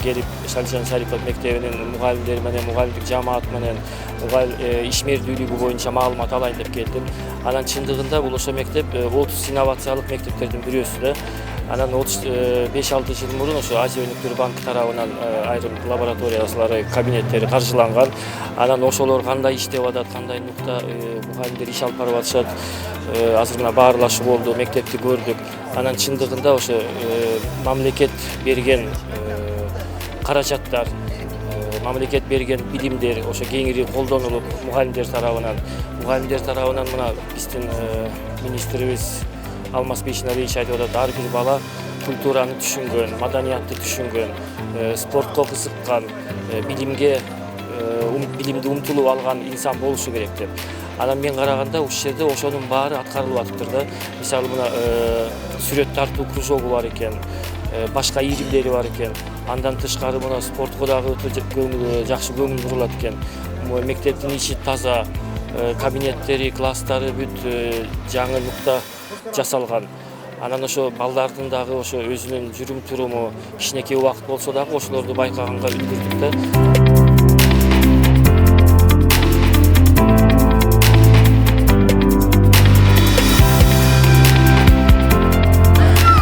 келип Шалжан Шарипов мектебинин мугалимдери менен мугалимдик жамаат менен ишмердүүлүгү боюнча маалымат алайын деп келдим. Анан чындыгында бул ошо мектеп 30 инновациялык мектептердин бирөөсү да. Анан 35-6 жыл мурун ошо Азия өнүктүрүү банкы тарабынан айрым лабораториялары, кабинеттери каржыланган. Анан ошолор кандай иштеп атат, кандай нукта мугалимдер иш алып барып атышат. Азыр мына баарлашуу болду, мектепти көрдүк. Анан чындыгында ошо мамлекет берген каражаттар, мамлекет берген билимдер ошо кеңири колдонулуп мугалимдер тарабынан мына биздин министрибиз Алмаз Бейшиналиевич айтып атат, ар бир бала культураны түшүнгөн, маданиятты түшүнгөн, спортко кызыккан, билимди умтулуп алган инсан болушу керек деп. Анан мен караганда ушул жерде ошонун баары аткарылып атыптыр да. Мисалы мына сүрөт тартуу кружогу бар экен, башка ийримдери бар экен. Андан тышкары мына спортко дагы жакшы көңүл бурулат экен. Мектептин ичи таза, кабинеттери, класстары бүт жаңы нукта жасалган. Анан ошо балдардын дагы ошо өзүнүн жүрүм туруму кичинекей убакыт болсо дагы ошолорду байкаганга үлгүрдүк да.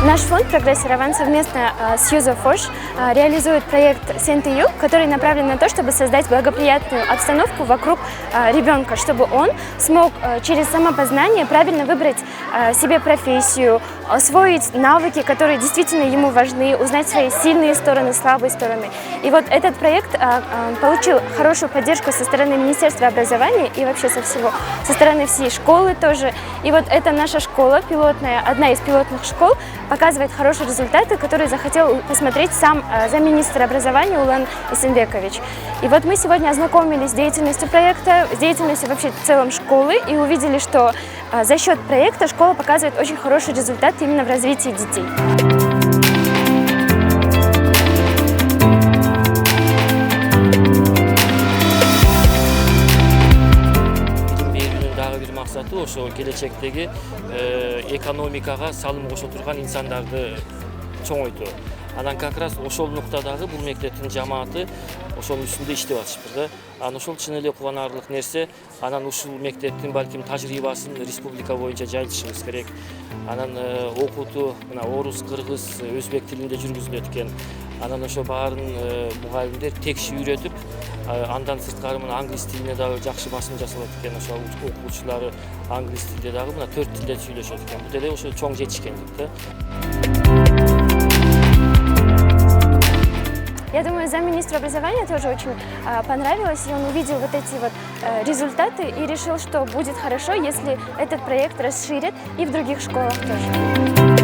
Наш фонд «Прогресс Ереван» совместно с Юзофош реализует проект «Сент-Юг», который направлен на то, чтобы создать благоприятную обстановку вокруг ребенка, чтобы он смог через самопознание правильно выбрать себе профессию, освоить навыки, которые действительно ему важны, узнать свои сильные стороны, слабые стороны. И вот этот проект получил хорошую поддержку со стороны Министерства образования и вообще со стороны всей школы тоже. И вот эта наша школа пилотная, одна из пилотных школ, показывает хорошие результаты, которые захотел посмотреть сам замминистра образования Улан Исенбекович. И вот мы сегодня ознакомились с деятельностью проекта, с деятельностью вообще в целом школы и увидели, что за счет проекта школа показывает очень хороший результат именно в развитии детей. Ошо келечектеги экономикага салым кошо турган инсандарды чоңойтуу. Анан как раз ошол нуктадагы бул мектептин жамааты ошонун үстүндө иштеп атышпыр да. Анан ошол чын эле кубанарлык нерсе. Анан ушул мектептин балким тажрыйбасын республика боюнча жайылтышыбыз керек. Анан окутуу мына орус, кыргыз, өзбек тилинде жүргүзүлөт экен. Анан ошо баарын мугалимдер текши үйрөтүп, андан сырткары мына англис тилине дагы жакшы басым жасалат экен. Ошо окуучулары англис тилде дагы мына 4 тилде сүйлөшөт экен. Бул деле ошо чоң жетишкендик да. Я думаю, замминистра образования тоже очень понравилось, и он увидел вот эти вот результаты и решил, что будет хорошо, если этот проект расширят и в других школах тоже.